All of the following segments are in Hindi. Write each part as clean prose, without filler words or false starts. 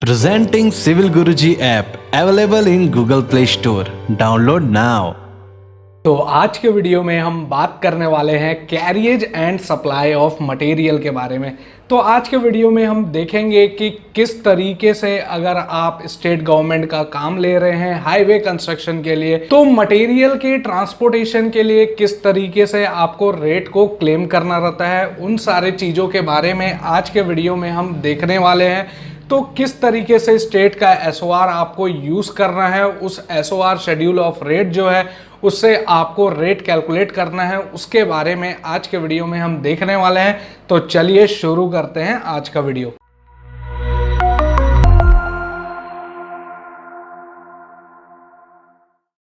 Presenting Civil Guruji app available in Google Play Store. Download now. तो आज के वीडियो में हम बात करने वाले हैं carriage and supply of material के बारे में। तो आज के वीडियो में हम देखेंगे कि किस तरीके से अगर आप स्टेट गवर्नमेंट का काम ले रहे हैं हाईवे कंस्ट्रक्शन के लिए, तो मटेरियल के ट्रांसपोर्टेशन के लिए किस तरीके से आपको रेट को क्लेम करना रहता है, उन सारे चीज़ों के बारे में आज के वीडियो में हम देखने वाले हैं। तो किस तरीके से स्टेट का एसओआर आपको यूज़ करना है, उस एसओआर शेड्यूल ऑफ रेट जो है उससे आपको रेट कैलकुलेट करना है, उसके बारे में आज के वीडियो में हम देखने वाले हैं। तो चलिए शुरू करते हैं आज का वीडियो।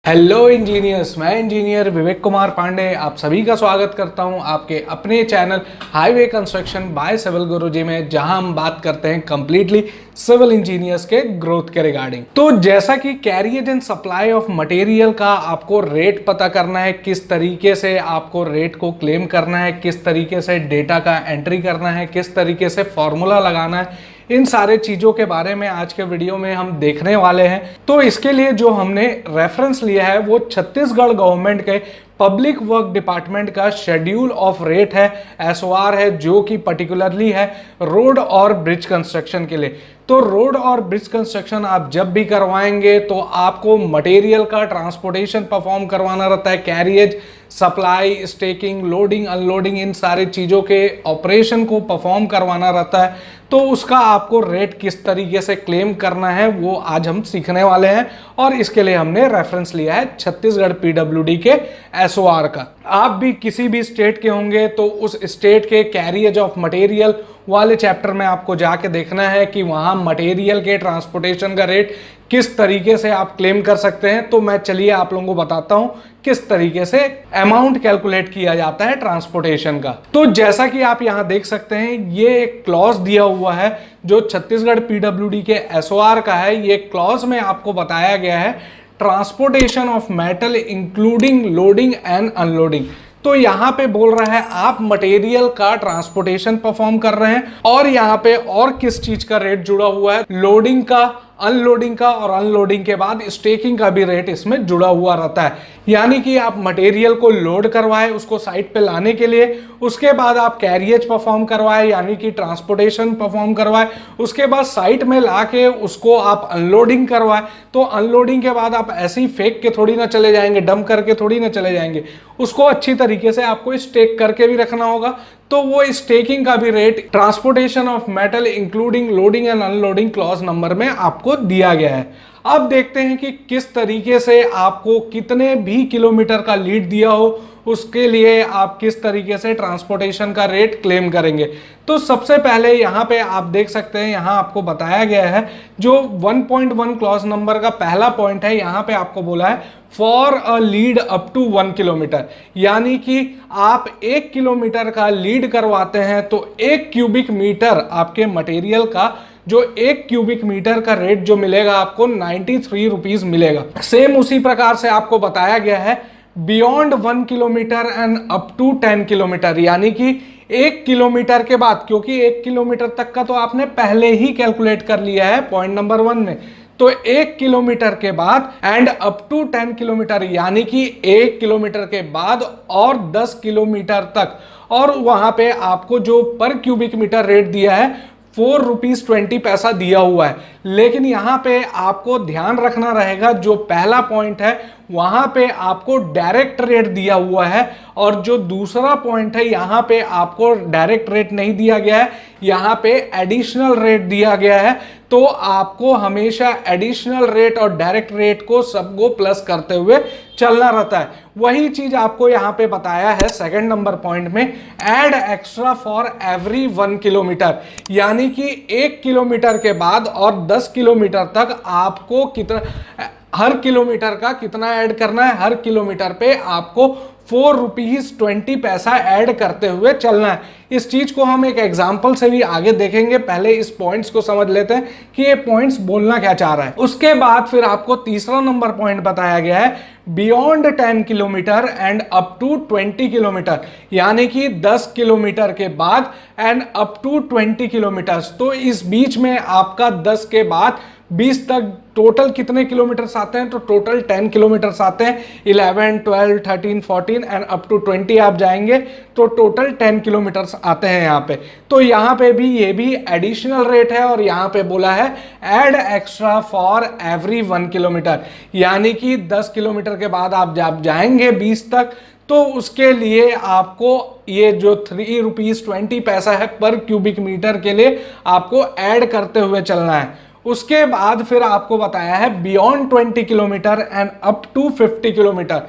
हेलो इंजीनियर्स, मैं इंजीनियर विवेक कुमार पांडे आप सभी का स्वागत करता हूं आपके अपने channel highway construction by civil Guruji में, जहां हम बात करते हैं कंप्लीटली सिविल इंजीनियर्स के ग्रोथ के रिगार्डिंग। तो जैसा कि carriage and supply of material का आपको रेट पता करना है, किस तरीके से आपको रेट को क्लेम करना है, किस तरीके से डेटा का एंट्री करना है, किस तरीके से फॉर्मूला लगाना है, इन सारे चीज़ों के बारे में आज के वीडियो में हम देखने वाले हैं। तो इसके लिए जो हमने रेफरेंस लिया है वो छत्तीसगढ़ गवर्नमेंट के पब्लिक वर्क डिपार्टमेंट का शेड्यूल ऑफ रेट है, एसओआर है, जो कि पर्टिकुलरली है रोड और ब्रिज कंस्ट्रक्शन के लिए। तो रोड और ब्रिज कंस्ट्रक्शन आप जब भी करवाएंगे तो आपको मटेरियल का ट्रांसपोर्टेशन परफॉर्म करवाना रहता है, carriage, supply, stacking, loading, unloading, इन सारे चीज़ों के ऑपरेशन को परफॉर्म करवाना रहता है। तो उसका आपको रेट किस तरीके से क्लेम करना है वो आज हम सीखने वाले हैं, और इसके लिए हमने रेफरेंस लिया है छत्तीसगढ़ पीडब्ल्यूडी के एसओआर का। आप भी किसी भी स्टेट के होंगे तो उस स्टेट के कैरियज ऑफ मटेरियल वाले चैप्टर में आपको जाके देखना है कि वहाँ मटेरियल के ट्रांसपोर्टेशन का रेट किस तरीके से आप क्लेम कर सकते हैं। तो मैं चलिए आप लोगों को बताता हूं किस तरीके से अमाउंट कैलकुलेट किया जाता है ट्रांसपोर्टेशन का। तो जैसा कि आप यहां देख सकते हैं, ये एक क्लॉज दिया हुआ है जो छत्तीसगढ़ पीडब्ल्यूडी के एसओआर का है। ये क्लॉज में आपको बताया गया है transportation of metal including loading and unloading. तो यहाँ पे बोल रहा है आप मटेरियल का ट्रांसपोर्टेशन परफॉर्म कर रहे हैं, और यहाँ पे और किस चीज का रेट जुड़ा हुआ है, लोडिंग का, अनलोडिंग का, और अनलोडिंग के बाद स्टेकिंग का भी रेट इसमें जुड़ा हुआ रहता है। यानी कि आप मटेरियल को लोड करवाए उसको साइट पे लाने के लिए, उसके बाद आप कैरियज परफॉर्म करवाए यानी कि ट्रांसपोर्टेशन परफॉर्म करवाए, उसके बाद साइट में लाके उसको आप अनलोडिंग करवाए। तो अनलोडिंग के बाद आप ऐसे ही फेंक के थोड़ी ना चले जाएंगे, डंप करके थोड़ी ना चले जाएंगे, उसको अच्छी तरीके से आपको स्टेक करके भी रखना होगा। तो वो स्टेकिंग का भी rate transportation of metal including loading and unloading clause number में आपको दिया गया है। अब देखते हैं कि किस तरीके से आपको कितने भी किलोमीटर का लीड दिया हो उसके लिए आप किस तरीके से ट्रांसपोर्टेशन का रेट क्लेम करेंगे। तो सबसे पहले यहाँ पे आप देख सकते हैं, यहाँ आपको बताया गया है जो 1.1 क्लॉज नंबर का पहला पॉइंट है, यहाँ पे आपको बोला है for a lead up to 1 kilometre. यानी कि आप 1 किलोमीटर का लीड करवाते हैं तो 1 क्यूबिक मीटर आपके मटेरियल का, जो 1 क्यूबिक मीटर का रेट जो मिलेगा आपको 93 रुपीज मिलेगा। सेम उसी प्रकार से आपको बताया गया है beyond 1 kilometre and up to 10 kilometre, यानी कि 1 किलोमीटर के बाद, क्योंकि 1 किलोमीटर तक का तो आपने पहले ही कैलकुलेट कर लिया है पॉइंट नंबर 1 में। तो 1 किलोमीटर के बाद एंड अप टू 10 किलोमीटर, यानी कि 1 किलोमीटर के बाद और 10 किलोमीटर तक, और वहां पे आपको जो पर क्यूबिक मीटर रेट दिया है 4 रुपीज 20 पैसा दिया हुआ है। लेकिन यहाँ पे आपको ध्यान रखना रहेगा, जो पहला पॉइंट है वहां पे आपको डायरेक्ट रेट दिया हुआ है, और जो दूसरा पॉइंट है यहाँ पे आपको डायरेक्ट रेट नहीं दिया गया है, यहाँ पे एडिशनल रेट दिया गया है। तो आपको हमेशा एडिशनल रेट और डायरेक्ट रेट को सबको प्लस करते हुए चलना रहता है। वही चीज आपको यहाँ पे बताया है सेकंड नंबर पॉइंट में, add extra for every 1 kilometre, यानी कि 1 किलोमीटर के बाद और 10 किलोमीटर तक आपको कितना, हर किलोमीटर का कितना ऐड करना है, हर किलोमीटर पे आपको 4 रुपीज 20 पैसा ऐड करते हुए चलना है। इस चीज को हम एक एग्जांपल से भी आगे देखेंगे, पहले इस पॉइंट्स को समझ लेते हैं कि ये पॉइंट्स बोलना क्या चाह रहा है। उसके बाद फिर आपको तीसरा नंबर पॉइंट बताया गया है beyond 10 kilometre and up to 20 kilometre, यानी कि 10 किलोमीटर के बाद एंड अप टू 20 किलोमीटर। तो इस बीच में आपका 10 के बाद 20 तक टोटल कितने किलोमीटर्स आते हैं, तो टोटल 10 किलोमीटर्स आते हैं। 11, 12, 13, 14 एंड अप टू 20 आप जाएंगे तो टोटल 10 किलोमीटर्स आते हैं यहाँ पे। तो यहाँ पे भी ये भी एडिशनल रेट है और यहाँ पे बोला है add extra for every 1 kilometre, यानी कि 10 किलोमीटर के बाद आप जब जाएंगे 20 तक तो उसके लिए आपको ये जो 3 रुपीज 20 पैसा है पर क्यूबिक मीटर के लिए आपको ऐड करते हुए चलना है। उसके बाद फिर आपको बताया है beyond 20 kilometre and up to 50 kilometre.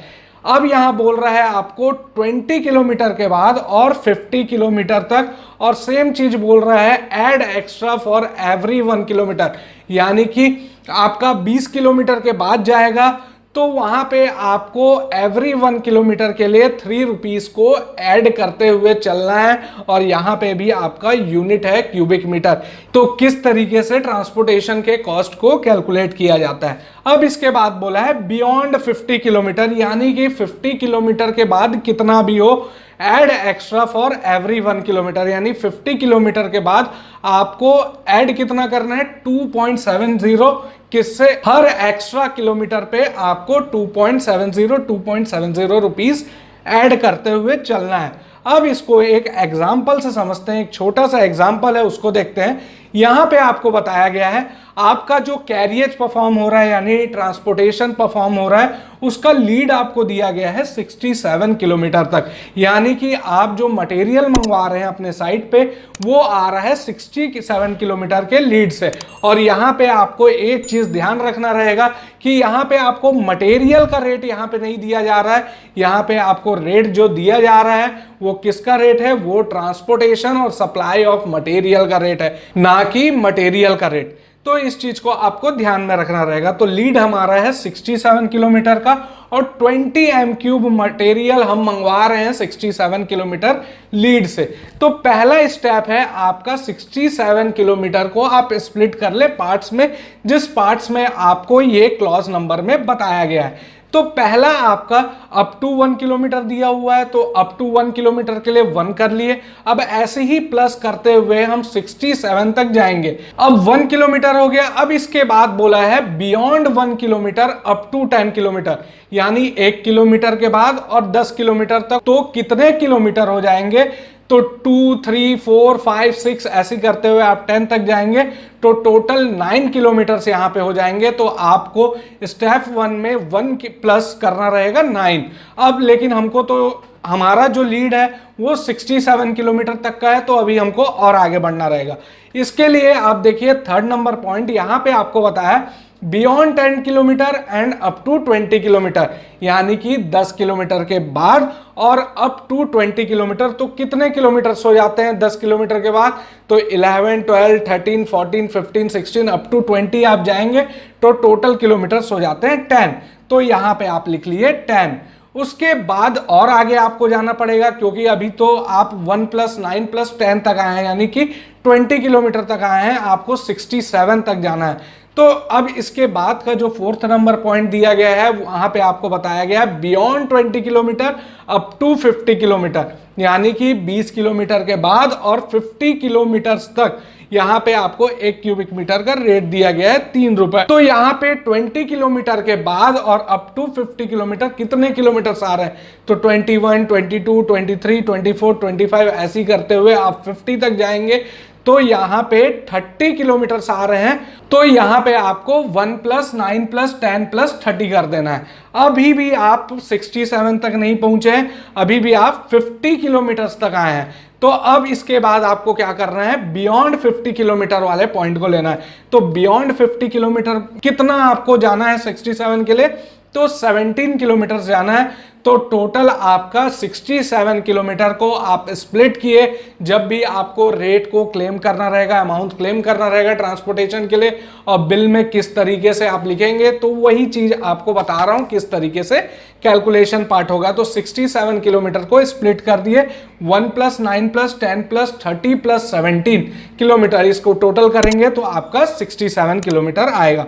अब यहां बोल रहा है आपको 20 किलोमीटर के बाद और 50 किलोमीटर तक, और सेम चीज बोल रहा है add extra for every 1 kilometre, यानी कि आपका 20 किलोमीटर के बाद जाएगा तो वहां पे आपको एवरी 1 किलोमीटर के लिए 3 रुपीज को ऐड करते हुए चलना है, और यहां पे भी आपका यूनिट है क्यूबिक मीटर। तो किस तरीके से ट्रांसपोर्टेशन के कॉस्ट को कैलकुलेट किया जाता है। अब इसके बाद बोला है बियॉन्ड 50 किलोमीटर, यानी कि 50 किलोमीटर के बाद कितना भी हो add extra for every 1 kilometre, यानी 50 किलोमीटर के बाद आपको ऐड कितना करना है 2.70, किससे हर एक्स्ट्रा किलोमीटर पे आपको 2.70 रुपीस ऐड करते हुए चलना है। अब इसको एक एग्जाम्पल से समझते हैं, एक छोटा सा एग्जाम्पल है उसको देखते हैं। यहां पे आपको बताया गया है आपका जो कैरियज परफॉर्म हो रहा है यानी ट्रांसपोर्टेशन परफॉर्म हो रहा है उसका लीड आपको दिया गया है 67 किलोमीटर तक, यानी कि आप जो मटेरियल मंगवा रहे हैं अपने साइट पे वो आ रहा है 67 किलोमीटर के लीड से। और यहां पे आपको एक चीज ध्यान रखना रहेगा कि यहां पे आपको मटेरियल का रेट यहां पे नहीं दिया जा रहा है, यहां पे आपको रेट जो दिया जा रहा है वो किसका रेट है, वो ट्रांसपोर्टेशन और सप्लाई ऑफ मटेरियल का रेट है, ना कि मटेरियल का रेट। तो इस चीज को आपको ध्यान में रखना रहेगा। तो लीड हमारा है 67 किलोमीटर का और 20 एम क्यूब मटेरियल हम मंगवा रहे हैं 67 किलोमीटर लीड से। तो पहला स्टेप है आपका 67 किलोमीटर को आप स्प्लिट कर ले पार्ट्स में, जिस पार्ट्स में आपको ये क्लॉज नंबर में बताया गया है। तो पहला आपका अप टू 1 किलोमीटर दिया हुआ है तो अप टू 1 किलोमीटर के लिए 1 कर लिए। अब ऐसे ही प्लस करते हुए हम 67 तक जाएंगे। अब 1 किलोमीटर हो गया। अब इसके बाद बोला है beyond 1 kilometre up to 10 kilometre, यानी 1 किलोमीटर के बाद और 10 किलोमीटर तक तो कितने किलोमीटर हो जाएंगे, तो 2, 3, 4, 5, 6 ऐसे करते हुए आप 10 तक जाएंगे तो टोटल 9 किलोमीटर से यहां पे हो जाएंगे। तो आपको स्टेप 1 में 1 प्लस करना रहेगा 9। अब लेकिन हमको तो हमारा जो लीड है वो 67 किलोमीटर तक का है तो अभी हमको और आगे बढ़ना रहेगा। इसके लिए आप देखिए थर्ड नंबर पॉइंट यहां पे आपको बताया beyond 10 kilometre and up to 20 kilometre, यानी कि 10 किलोमीटर के बाद और अप टू 20 किलोमीटर तो कितने किलोमीटर हो जाते हैं 10 किलोमीटर के बाद, तो 11, 12, 13, 14, 15, 16 अप टू 20 आप जाएंगे तो टोटल किलोमीटर हो जाते हैं 10। तो यहां पे आप लिख लिए 10। उसके बाद और आगे आपको जाना पड़ेगा क्योंकि अभी तो आप 1 + 9 + 10 तक आए हैं, यानी कि 20 किलोमीटर तक आए हैं, आपको 67 तक जाना है। तो अब इसके बाद का जो फोर्थ नंबर पॉइंट दिया गया है वहां पे आपको बताया गया है beyond 20 kilometre up to 50 kilometre, यानी कि 20 किलोमीटर के बाद और 50 किलोमीटर तक यहां पे आपको 1 क्यूबिक मीटर का रेट दिया गया है 3 रुपए। तो यहां पे 20 किलोमीटर के बाद और अप टू 50 किलोमीटर कितने किलोमीटर आ रहे हैं, तो 21, 22, 23, 24, 25 ऐसी करते हुए आप 50 तक जाएंगे तो यहां पे 30 किलोमीटर आ रहे हैं। तो यहां पे आपको 1 + 9 + 10 + 30 कर देना है। अभी भी आप 67 तक नहीं पहुंचे हैं, अभी भी आप 50 किलोमीटर तक आए हैं। तो अब इसके बाद आपको क्या करना है, बियॉन्ड 50 किलोमीटर वाले पॉइंट को लेना है। तो बियॉन्ड 50 किलोमीटर कितना आपको जाना है 67 के लिए, तो 17 किलोमीटर जाना है। तो टोटल आपका 67 किलोमीटर को आप स्प्लिट किए, जब भी आपको रेट को क्लेम करना रहेगा, अमाउंट क्लेम करना रहेगा ट्रांसपोर्टेशन के लिए, और बिल में किस तरीके से आप लिखेंगे, तो वही चीज आपको बता रहा हूं किस तरीके से कैलकुलेशन पार्ट होगा। तो 67 किलोमीटर को स्प्लिट कर दिए, 1 + 9 + 10 + 30 + 17 किलोमीटर, इसको टोटल करेंगे तो आपका 67 किलोमीटर आएगा।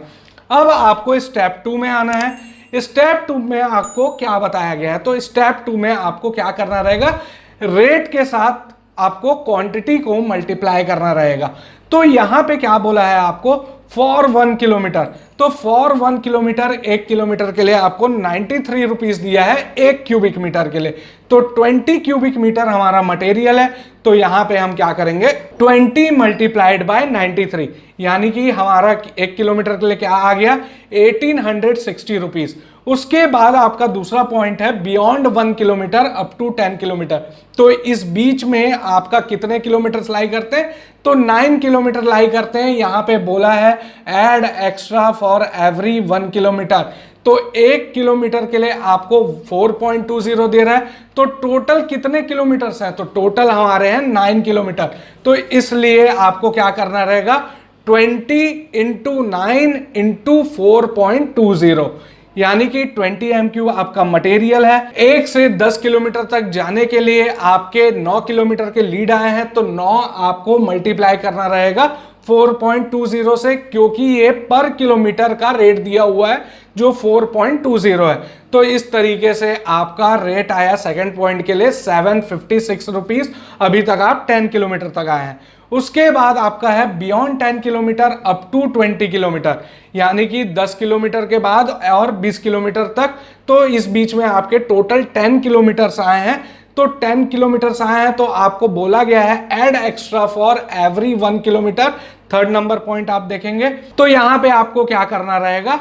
अब आपको स्टेप 2 में आना है। स्टेप 2 में आपको क्या बताया गया है, तो स्टेप 2 में आपको क्या करना रहेगा, रेट के साथ आपको क्वांटिटी को मल्टीप्लाई करना रहेगा। तो यहां पे क्या बोला है आपको, फॉर 1 किलोमीटर, तो फॉर 1 किलोमीटर, 1 किलोमीटर के लिए आपको 93 रुपीज दिया है 1 क्यूबिक मीटर के लिए। तो 20 क्यूबिक मीटर हमारा मटेरियल है, तो यहां पे हम क्या करेंगे, 20 × 93, यानी कि हमारा 1 किलोमीटर के लिए क्या आ गया, 1860 रुपीज। उसके बाद आपका दूसरा पॉइंट है beyond 1 kilometre up to 10 kilometre. तो इस बीच में आपका कितने किलोमीटर लाई करते हैं, तो 9 किलोमीटर लाई करते हैं। यहां पे बोला है add extra for every 1 kilometre, तो 1 किलोमीटर के लिए आपको 4.20 दे रहा है। तो टोटल कितने किलोमीटर है, तो टोटल हमारे हैं 9 किलोमीटर। तो इसलिए आपको क्या करना रहेगा, 20 × 9 × 4.20, यानी कि 20 MQ आपका मटेरियल है। 1 से 10 किलोमीटर तक जाने के लिए आपके 9 किलोमीटर के लीड आए हैं, तो 9 आपको मल्टीप्लाई करना रहेगा 4.20 से, क्योंकि ये पर किलोमीटर का रेट दिया हुआ है जो 4.20 है। तो इस तरीके से आपका रेट आया सेकंड पॉइंट के लिए 756 रुपीज। अभी तक आप 10 किलोमीटर तक आए हैं। उसके बाद आपका है beyond 10 kilometre up to 20 kilometre, यानी कि 10 किलोमीटर के बाद और 20 किलोमीटर तक। तो इस बीच में आपके टोटल 10 किलोमीटर आए हैं। तो 10 किलोमीटर आए हैं, तो आपको बोला गया है add extra for every 1 kilometre. Third number point आप देखेंगे, तो यहां पे आपको क्या करना रहेगा,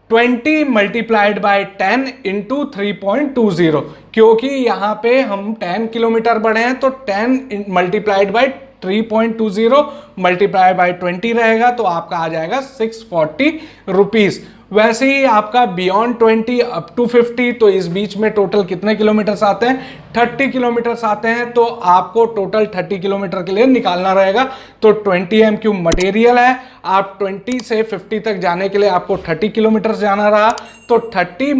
20 × 10 × 3.20, क्योंकि यहां पे हम 10 किलोमीटर बढ़े हैं, तो 10 × 3.20 × 20 रहेगा, तो आपका आ जाएगा 640 रुपीज। वैसे ही आपका बियॉन्ड 20 अप टू 50, तो इस बीच में टोटल कितने किलोमीटर आते हैं, 30 किलोमीटर आते हैं। तो आपको टोटल 30 किलोमीटर के लिए निकालना रहेगा। तो 20 MQ मटेरियल है, आप 20 से 50 तक जाने के लिए आपको 30 किलोमीटर जाना रहा, तो 30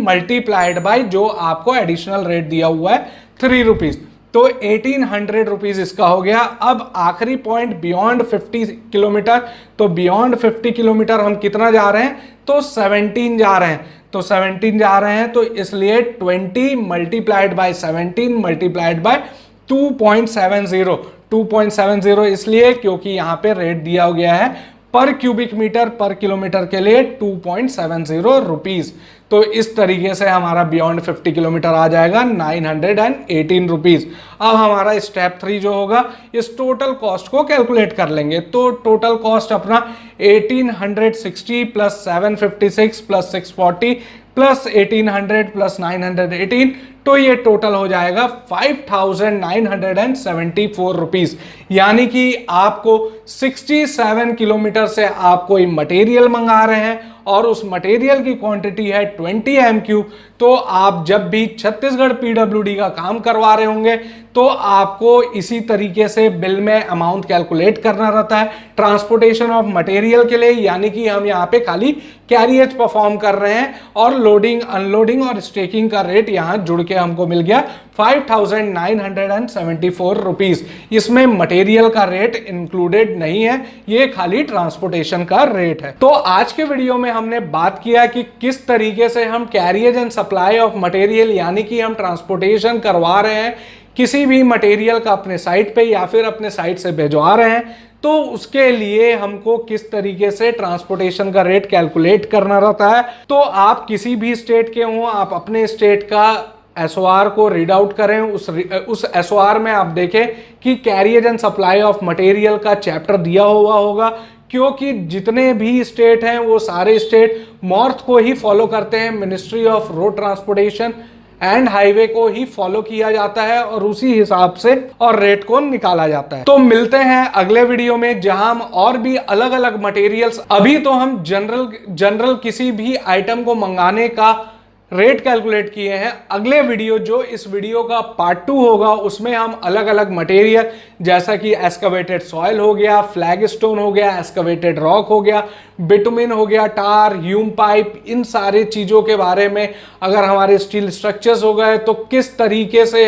× जो आपको एडिशनल रेट दिया हुआ है 3 रुपीज, तो 1800 रुपीज इसका हो गया। अब आखिरी पॉइंट बियॉन्ड 50 किलोमीटर, तो बियॉन्ड 50 किलोमीटर हम कितना जा रहे हैं, तो 17 जा रहे हैं। तो 17 जा रहे हैं, तो इसलिए 20 × 17 × 2.70, 2.70 इसलिए क्योंकि यहां पे रेट दिया गया है पर क्यूबिक मीटर पर किलोमीटर के लिए 2.70 रुपीज। तो इस तरीके से हमारा बियॉन्ड 50 किलोमीटर आ जाएगा 918 रुपीज। अब हमारा स्टेप 3 जो होगा, इस टोटल कॉस्ट को कैलकुलेट कर लेंगे। तो टोटल कॉस्ट अपना 1860 + 756 + 640 + 1800 + 918, तो ये टोटल हो जाएगा 5974 रुपीज। यानी कि आपको 67 किलोमीटर से आप कोई मटेरियल मंगा रहे हैं और उस मटेरियल की क्वांटिटी है 20 MQ, तो आप जब भी छत्तीसगढ़ PWD का काम करवा रहे होंगे तो आपको इसी तरीके से बिल में अमाउंट कैलकुलेट करना रहता है ट्रांसपोर्टेशन ऑफ मटेरियल के लिए। यानी कि हम यहाँ पे खाली कैरियज परफॉर्म कर रहे हैं और लोडिंग, अनलोडिंग और स्टेकिंग का रेट यहाँ जुड़ के हमको मिल गया 5974 रुपीज। इसमें मटेरियल का रेट इंक्लूडेड नहीं है, ये खाली ट्रांसपोर्टेशन का रेट है। तो आज के वीडियो में हमने बात किया कि किस तरीके से हम carriage and supply of material, यानी कि हम ट्रांसपोर्टेशन करवा रहे हैं किसी भी मटेरियल का अपने साइट पे या फिर अपने साइट से भिजवा रहे हैं, तो उसके लिए हमको किस तरीके से ट्रांसपोर्टेशन का रेट कैलकुलेट करना रहता है। तो आप किसी भी स्टेट के हों, आप अपने स्टेट का एसओआर को रीड आउट करें। उस एसओआर में आप देखें कि carriage and supply of material का चैप्टर दिया हुआ होगा, क्योंकि जितने भी स्टेट हैं वो सारे स्टेट मॉर्थ को ही फॉलो करते हैं, ministry of road transportation and highway को ही फॉलो किया जाता है और उसी हिसाब से और रेट को निकाला जाता है। तो मिलते हैं अगले वीडियो में, जहां हम और भी अलग अलग मटेरियल्स, अभी तो हम जनरल किसी भी आइटम को मंगाने का रेट कैलकुलेट किए हैं। अगले वीडियो जो इस वीडियो का पार्ट 2 होगा उसमें हम अलग अलग मटेरियल जैसा कि एस्कवेटेड सॉइल हो गया, फ्लैग स्टोन हो गया, एस्कवेटेड रॉक हो गया, बिटुमिन हो गया, टार, ह्यूम पाइप, इन सारे चीज़ों के बारे में, अगर हमारे स्टील स्ट्रक्चर्स हो गए तो किस तरीके से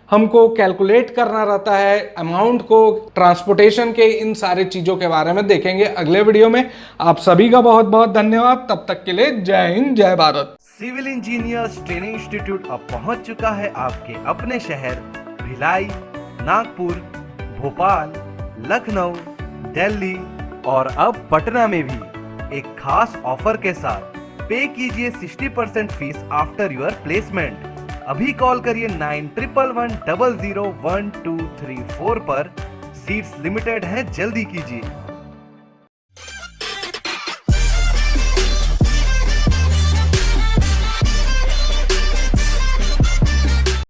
हमको कैलकुलेट करना रहता है अमाउंट को, ट्रांसपोर्टेशन के, इन सारे चीज़ों के बारे में देखेंगे अगले वीडियो में। आप सभी का बहुत बहुत धन्यवाद। तब तक के लिए जय हिंद, जय Bharat. Civil engineers training institute अब पहुंच चुका है आपके अपने शहर भिलाई, नागपुर, भोपाल, लखनऊ, दिल्ली और अब पटना में भी एक खास ऑफर के साथ। पे कीजिए 60% फीस आफ्टर योर प्लेसमेंट। अभी कॉल करिए 9111001234 पर। सीट्स लिमिटेड है, जल्दी कीजिए।